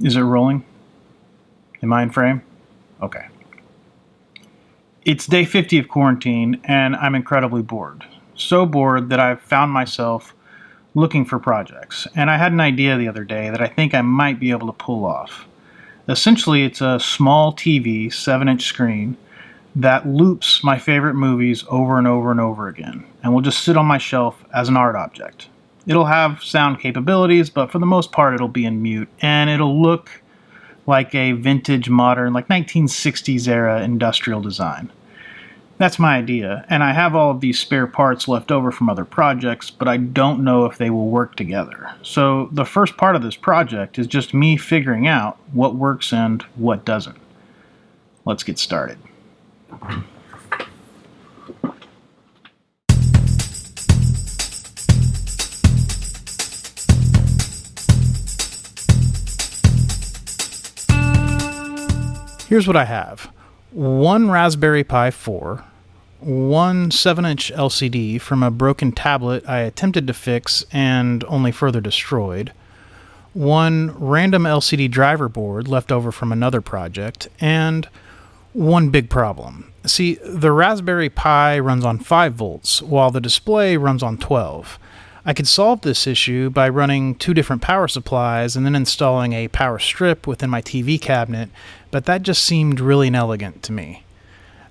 Is it rolling? Am I in frame? Okay. It's day 50 of quarantine, and I'm incredibly bored. So bored that I've found myself looking for projects, and I had an idea the other day that I think I might be able to pull off. Essentially, it's a small TV, 7-inch screen, that loops my favorite movies over and over and over again, and will just sit on my shelf as an art object. It'll have sound capabilities, but for the most part, it'll be in mute, and it'll look like a vintage, modern, like 1960s era industrial design. That's my idea, and I have all of these spare parts left over from other projects, but I don't know if they will work together. So the first part of this project is just me figuring out what works and what doesn't. Let's get started. Here's what I have. One Raspberry Pi 4, one 7-inch LCD from a broken tablet I attempted to fix and only further destroyed, one random LCD driver board left over from another project, and one big problem. See, the Raspberry Pi runs on 5 volts, while the display runs on 12. I could solve this issue by running 2 different power supplies and then installing a power strip within my TV cabinet, but that just seemed really inelegant to me.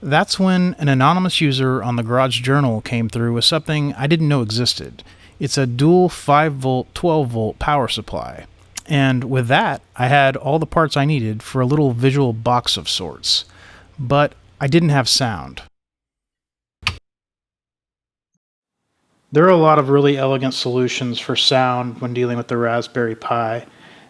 That's when an anonymous user on the Garage Journal came through with something I didn't know existed. It's a dual 5-volt, 12-volt power supply. And with that, I had all the parts I needed for a little visual box of sorts. But I didn't have sound. There are a lot of really elegant solutions for sound when dealing with the Raspberry Pi.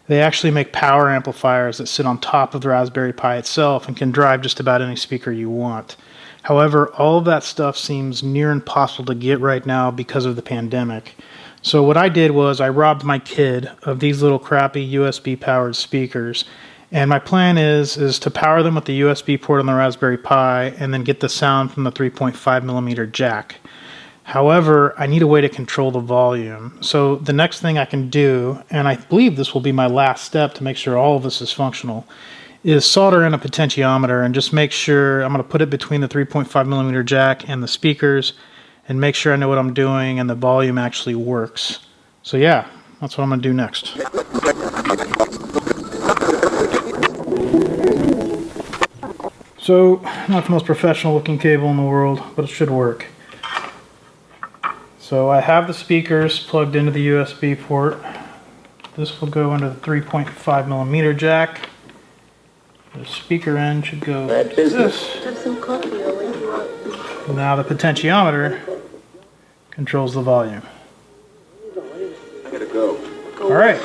They actually make power amplifiers that sit on top of the Raspberry Pi itself and can drive just about any speaker you want. However, all of that stuff seems near impossible to get right now because of the pandemic. So what I did was I robbed my kid of these little crappy USB powered speakers, and my plan is to power them with the USB port on the Raspberry Pi and then get the sound from the 3.5mm jack. However, I need a way to control the volume. So the next thing I can do, and I believe this will be my last step to make sure all of this is functional, is solder in a potentiometer and just make sure I'm going to put it between the 3.5mm jack and the speakers and make sure I know what I'm doing and the volume actually works. So yeah, that's what I'm going to do next. So, not the most professional looking cable in the world, but it should work. So I have the speakers plugged into the USB port. This will go into the 3.5mm jack. The speaker end should go like this. Have some coffee, I'll wake you up. Now the potentiometer controls the volume. I gotta go. Alright,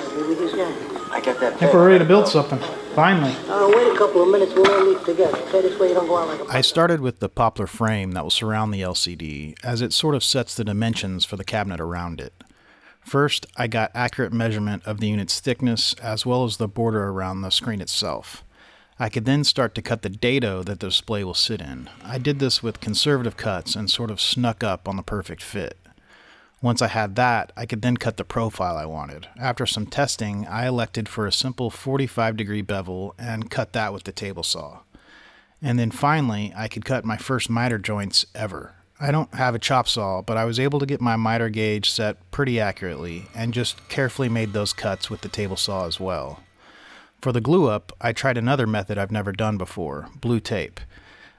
I got that. I think we're ready to build something. Finally. Wait a couple of minutes, we'll all leave together. Okay, this way you don't go out like a... I started with the poplar frame that will surround the LCD, as it sort of sets the dimensions for the cabinet around it. First, I got accurate measurement of the unit's thickness as well as the border around the screen itself. I could then start to cut the dado that the display will sit in. I did this with conservative cuts and sort of snuck up on the perfect fit. Once I had that, I could then cut the profile I wanted. After some testing, I elected for a simple 45-degree bevel and cut that with the table saw. And then finally, I could cut my first miter joints ever. I don't have a chop saw, but I was able to get my miter gauge set pretty accurately and just carefully made those cuts with the table saw as well. For the glue up, I tried another method I've never done before, blue tape.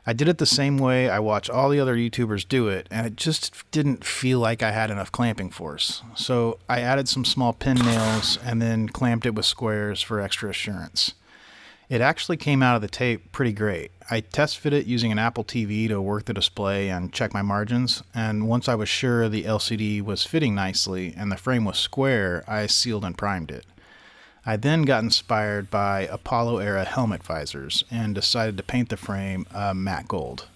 I did it the same way I watch all the other YouTubers do it, and it just didn't feel like I had enough clamping force. So I added some small pin nails and then clamped it with squares for extra assurance. It actually came out of the tape pretty great. I test fit it using an Apple TV to work the display and check my margins, and once I was sure the LCD was fitting nicely and the frame was square, I sealed and primed it. I then got inspired by Apollo-era helmet visors and decided to paint the frame matte gold.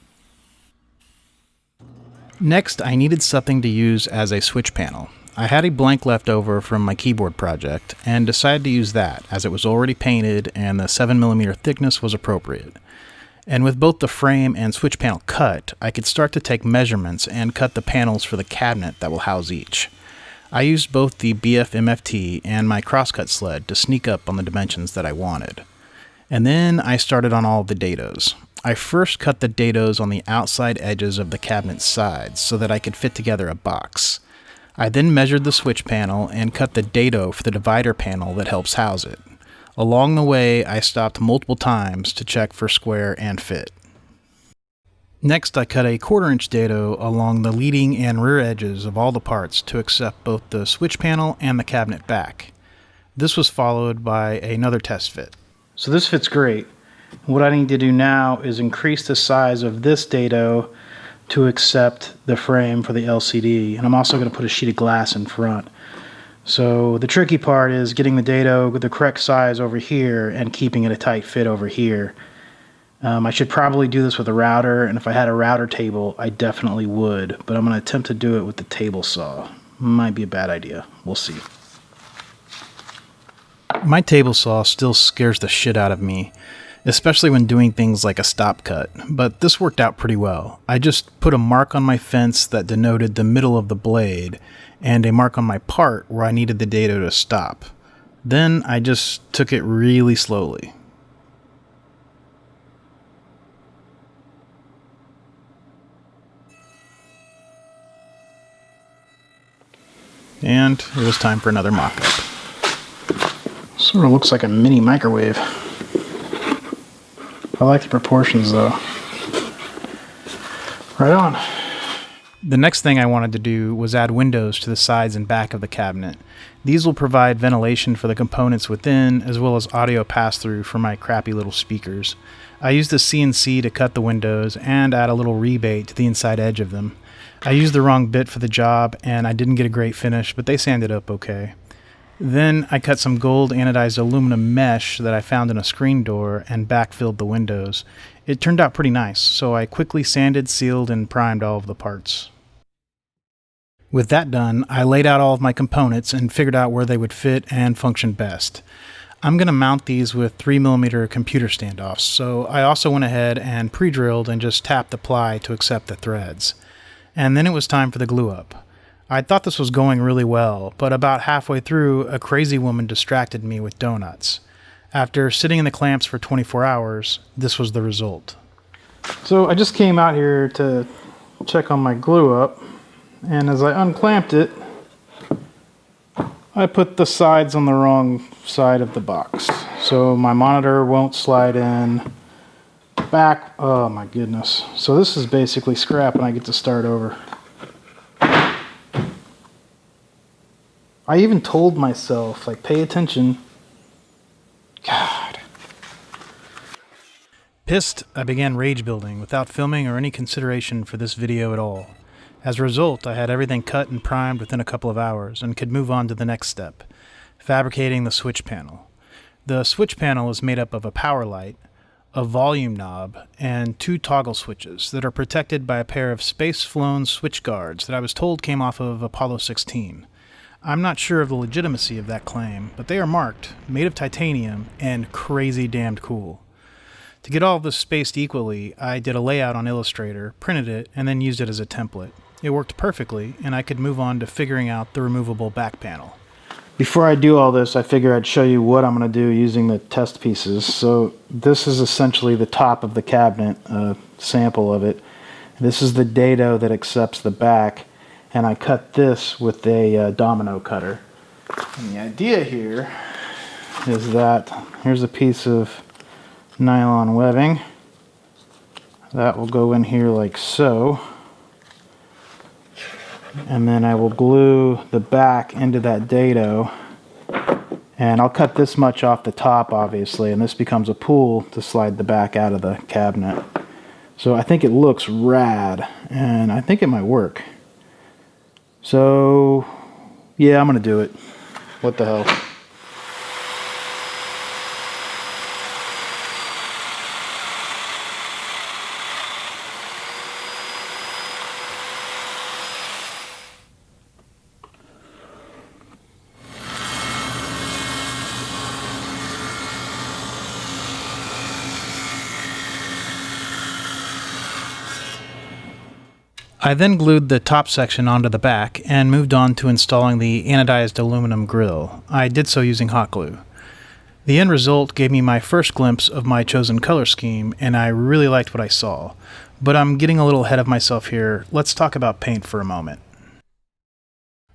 Next, I needed something to use as a switch panel. I had a blank left over from my keyboard project and decided to use that as it was already painted and the 7mm thickness was appropriate. And with both the frame and switch panel cut, I could start to take measurements and cut the panels for the cabinet that will house each. I used both the BF MFT and my crosscut sled to sneak up on the dimensions that I wanted. And then I started on all of the dados. I first cut the dados on the outside edges of the cabinet's sides so that I could fit together a box. I then measured the switch panel and cut the dado for the divider panel that helps house it. Along the way, I stopped multiple times to check for square and fit. Next, I cut a 1/4 inch dado along the leading and rear edges of all the parts to accept both the switch panel and the cabinet back. This was followed by another test fit. So this fits great. What I need to do now is increase the size of this dado to accept the frame for the LCD, and I'm also going to put a sheet of glass in front. So the tricky part is getting the dado with the correct size over here and keeping it a tight fit over here. I should probably do this with a router, and if I had a router table, I definitely would, but I'm going to attempt to do it with the table saw. Might be a bad idea. We'll see. My table saw still scares the shit out of me, especially when doing things like a stop cut, but this worked out pretty well. I just put a mark on my fence that denoted the middle of the blade, and a mark on my part where I needed the dado to stop. Then I just took it really slowly. And it was time for another mock-up. Sort of looks like a mini microwave. I like the proportions though. Right on. The next thing I wanted to do was add windows to the sides and back of the cabinet. These will provide ventilation for the components within, as well as audio pass-through for my crappy little speakers. I used a CNC to cut the windows and add a little rebate to the inside edge of them. I used the wrong bit for the job, and I didn't get a great finish, but they sanded up okay. Then I cut some gold anodized aluminum mesh that I found in a screen door and backfilled the windows. It turned out pretty nice, so I quickly sanded, sealed, and primed all of the parts. With that done, I laid out all of my components and figured out where they would fit and function best. I'm going to mount these with 3mm computer standoffs, so I also went ahead and pre-drilled and just tapped the ply to accept the threads. And then it was time for the glue up. I thought this was going really well, but about halfway through, a crazy woman distracted me with donuts. After sitting in the clamps for 24 hours, this was the result. So I just came out here to check on my glue up, and as I unclamped it, I put the sides on the wrong side of the box. So my monitor won't slide in. Back, oh my goodness. So this is basically scrap and I get to start over. I even told myself, like, pay attention. God. Pissed, I began rage building without filming or any consideration for this video at all. As a result, I had everything cut and primed within a couple of hours and could move on to the next step, fabricating the switch panel. The switch panel is made up of a power light, a volume knob, and 2 toggle switches that are protected by a pair of space-flown switch guards that I was told came off of Apollo 16. I'm not sure of the legitimacy of that claim, but they are marked, made of titanium, and crazy damned cool. To get all of this spaced equally, I did a layout on Illustrator, printed it, and then used it as a template. It worked perfectly, and I could move on to figuring out the removable back panel. Before I do all this, I figure I'd show you what I'm going to do using the test pieces. So this is essentially the top of the cabinet, a sample of it. This is the dado that accepts the back, and I cut this with a domino cutter. And the idea here is that here's a piece of nylon webbing. That will go in here like so. And then I will glue the back into that dado, and I'll cut this much off the top obviously, and this becomes a pull to slide the back out of the cabinet. So I think it looks rad, and I think it might work. So yeah, I'm gonna do it. What the hell. I then glued the top section onto the back and moved on to installing the anodized aluminum grill. I did so using hot glue. The end result gave me my first glimpse of my chosen color scheme, and I really liked what I saw. But I'm getting a little ahead of myself here. Let's talk about paint for a moment.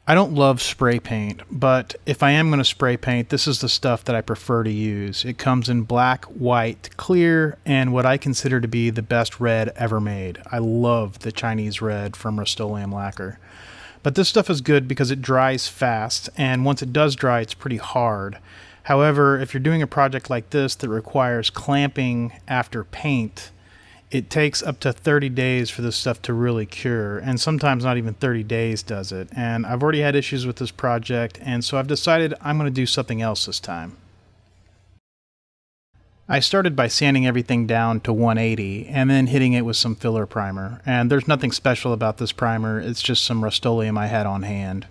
I don't love spray paint, but if I am going to spray paint, this is the stuff that I prefer to use. It comes in black, white, clear, and what I consider to be the best red ever made. I love the Chinese red from Rust-Oleum lacquer. But this stuff is good because it dries fast, and once it does dry, it's pretty hard. However, if you're doing a project like this that requires clamping after paint, it takes up to 30 days for this stuff to really cure, and sometimes not even 30 days does it. And I've already had issues with this project, and so I've decided I'm going to do something else this time. I started by sanding everything down to 180 and then hitting it with some filler primer. And there's nothing special about this primer, it's just some Rust-Oleum I had on hand.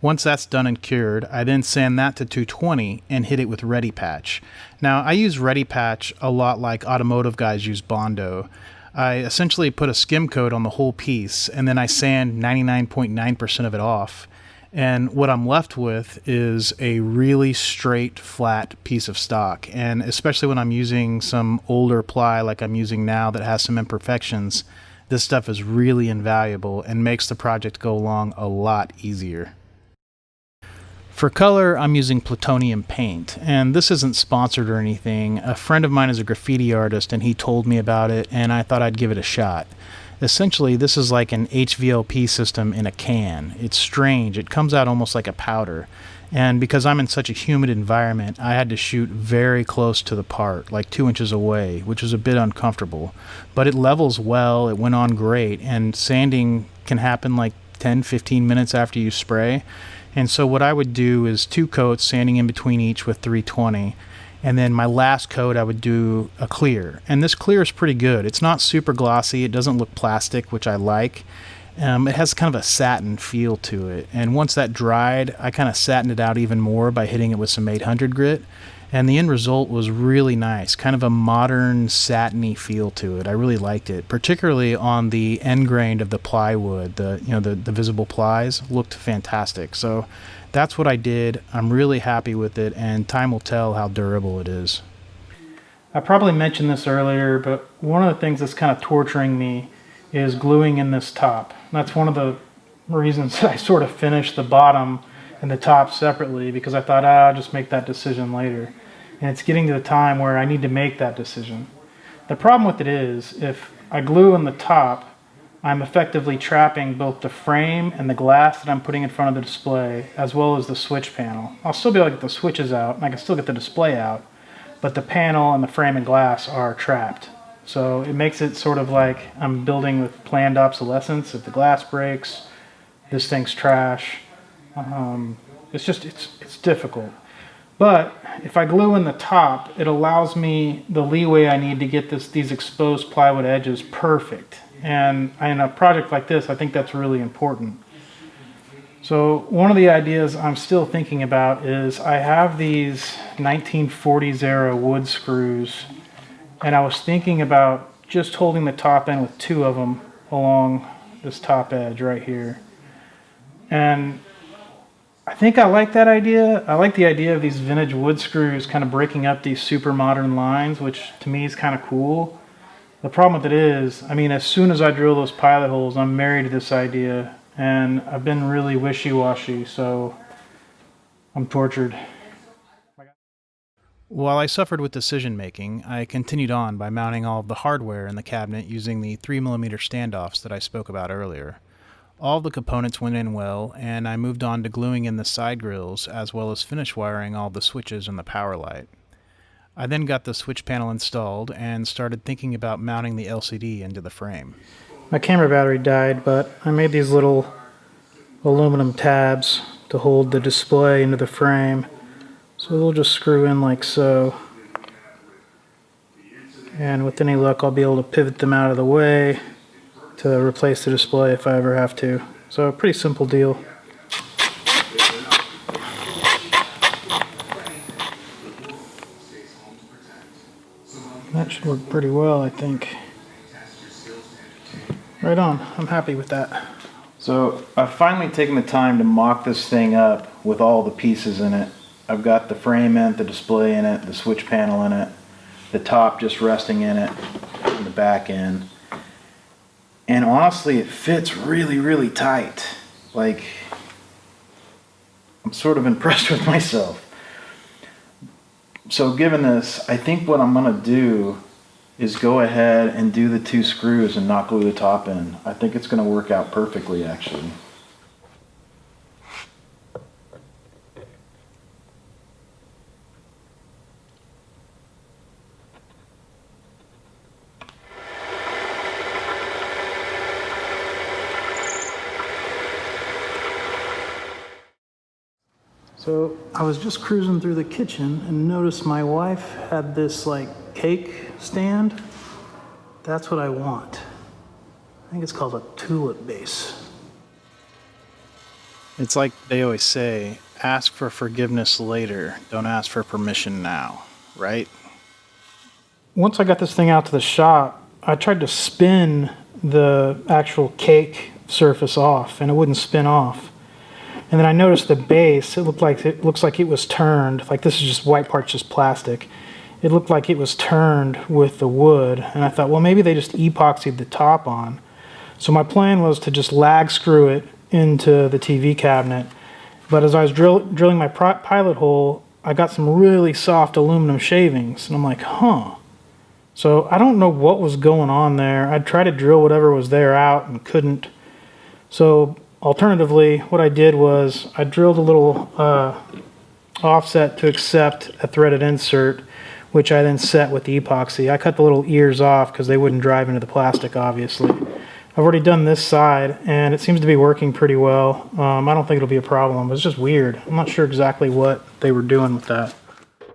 Once that's done and cured, I then sand that to 220 and hit it with Ready Patch. Now, I use Ready Patch a lot like automotive guys use Bondo. I essentially put a skim coat on the whole piece, and then I sand 99.9% of it off. And what I'm left with is a really straight, flat piece of stock. And especially when I'm using some older ply like I'm using now that has some imperfections, this stuff is really invaluable and makes the project go along a lot easier. For color, I'm using Plutonium paint, and this isn't sponsored or anything. A friend of mine is a graffiti artist, and he told me about it, and I thought I'd give it a shot. Essentially, this is like an HVLP system in a can. It's strange. It comes out almost like a powder. And because I'm in such a humid environment, I had to shoot very close to the part, like 2 inches away, which was a bit uncomfortable. But it levels well, it went on great, and sanding can happen like 10-15 minutes after you spray. And so what I would do is 2 coats, sanding in between each with 320. And then my last coat, I would do a clear. And this clear is pretty good. It's not super glossy. It doesn't look plastic, which I like. It has kind of a satin feel to it. And once that dried, I kind of satined it out even more by hitting it with some 800 grit. And the end result was really nice, kind of a modern satiny feel to it. I really liked it, particularly on the end grain of the plywood. The visible plies looked fantastic. So that's what I did. I'm really happy with it, and time will tell how durable it is. I probably mentioned this earlier, but one of the things that's kind of torturing me is gluing in this top. That's one of the reasons that I sort of finished the bottom and the top separately, because I thought, I'll just make that decision later. And it's getting to the time where I need to make that decision. The problem with it is, if I glue in the top, I'm effectively trapping both the frame and the glass that I'm putting in front of the display, as well as the switch panel. I'll still be able to get the switches out, and I can still get the display out, but the panel and the frame and glass are trapped. So it makes it sort of like I'm building with planned obsolescence. If the glass breaks, this thing's trash. It's difficult. But if I glue in the top, it allows me the leeway I need to get these exposed plywood edges perfect. And in a project like this, I think that's really important. So one of the ideas I'm still thinking about is I have these 1940s era wood screws, and I was thinking about just holding the top end with 2 of them along this top edge right here. And I think I like that idea. I like the idea of these vintage wood screws kind of breaking up these super modern lines, which to me is kind of cool. The problem with it is, as soon as I drill those pilot holes, I'm married to this idea, and I've been really wishy-washy, so I'm tortured. While I suffered with decision making, I continued on by mounting all of the hardware in the cabinet using the 3mm standoffs that I spoke about earlier. All the components went in well, and I moved on to gluing in the side grills as well as finish wiring all the switches and the power light. I then got the switch panel installed and started thinking about mounting the LCD into the frame. My camera battery died, but I made these little aluminum tabs to hold the display into the frame. So they'll just screw in like so. And with any luck, I'll be able to pivot them out of the way to replace the display if I ever have to. So a pretty simple deal. That should work pretty well, I think. Right on. I'm happy with that. So I've finally taken the time to mock this thing up with all the pieces in it. I've got the frame in it, the display in it, the switch panel in it, the top just resting in it, and the back end. And honestly, it fits really, really tight. Like, I'm sort of impressed with myself. So given this, I think what I'm gonna do is go ahead and do the 2 screws and not glue the top in. I think it's gonna work out perfectly, actually. So I was just cruising through the kitchen and noticed my wife had this like cake stand. That's what I want. I think it's called a tulip base. It's like they always say, ask for forgiveness later, don't ask for permission now, right? Once I got this thing out to the shop, I tried to spin the actual cake surface off and it wouldn't spin off. And then I noticed the base, it looks like it was turned, like this is just white part's just plastic. It looked like it was turned with the wood, and I thought, well, maybe they just epoxied the top on. So my plan was to just lag screw it into the TV cabinet. But as I was drilling my pilot hole, I got some really soft aluminum shavings, and I'm like, huh. So I don't know what was going on there. I tried to drill whatever was there out and couldn't. So alternatively, what I did was I drilled a little offset to accept a threaded insert, which I then set with the epoxy. I cut the little ears off because they wouldn't drive into the plastic, obviously. I've already done this side, and it seems to be working pretty well. I don't think it'll be a problem. It's just weird. I'm not sure exactly what they were doing with that.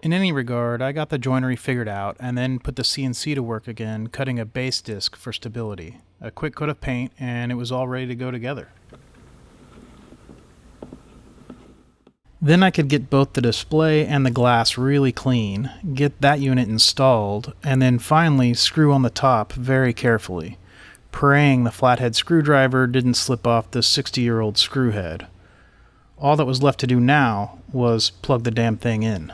In any regard, I got the joinery figured out and then put the CNC to work again, cutting a base disc for stability. A quick coat of paint, and it was all ready to go together. Then I could get both the display and the glass really clean, get that unit installed, and then finally screw on the top very carefully, praying the flathead screwdriver didn't slip off this 60-year-old screw head. All that was left to do now was plug the damn thing in.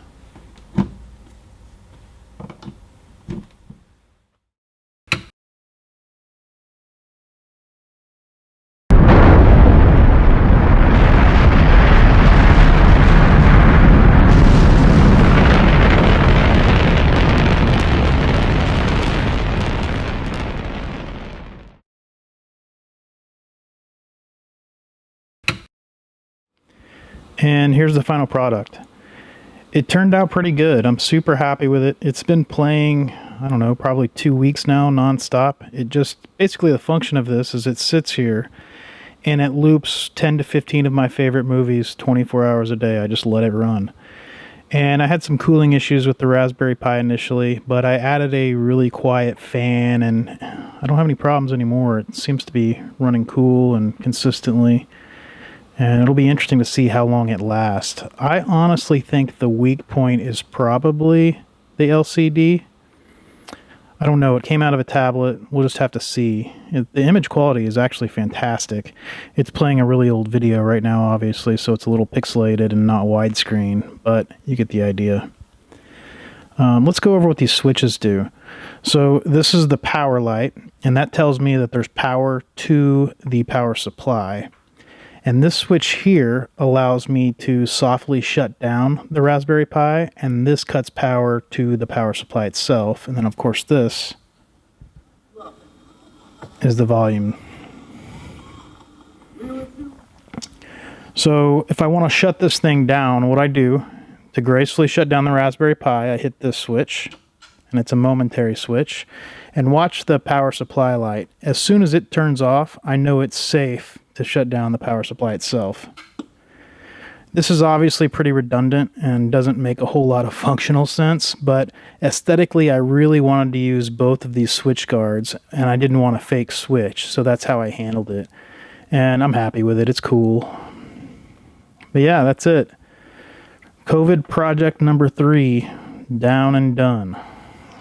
And here's the final product. It turned out pretty good. I'm super happy with it. It's been playing, I don't know, probably 2 weeks now, nonstop. It just, basically the function of this is it sits here and it loops 10 to 15 of my favorite movies 24 hours a day. I just let it run. And I had some cooling issues with the Raspberry Pi initially, but I added a really quiet fan and I don't have any problems anymore. It seems to be running cool and consistently. And it'll be interesting to see how long it lasts. I honestly think the weak point is probably the LCD. I don't know. It came out of a tablet. We'll just have to see. The image quality is actually fantastic. It's playing a really old video right now, obviously, so it's a little pixelated and not widescreen, but you get the idea. Let's go over what these switches do. So this is the power light, and that tells me that there's power to the power supply. And this switch here allows me to softly shut down the Raspberry Pi, and this cuts power to the power supply itself. And then, of course, this is the volume. So if I want to shut this thing down, what I do to gracefully shut down the Raspberry Pi, I hit this switch, and it's a momentary switch, and watch the power supply light. As soon as it turns off, I know it's safe to shut down the power supply itself. This is obviously pretty redundant and doesn't make a whole lot of functional sense, but aesthetically I really wanted to use both of these switch guards and I didn't want a fake switch, so that's how I handled it. And I'm happy with it, it's cool. But yeah, that's it. COVID project number 3, down and done.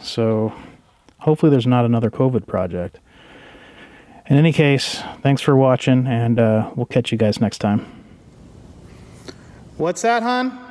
So hopefully there's not another COVID project. In any case, thanks for watching, and we'll catch you guys next time. What's that, hon?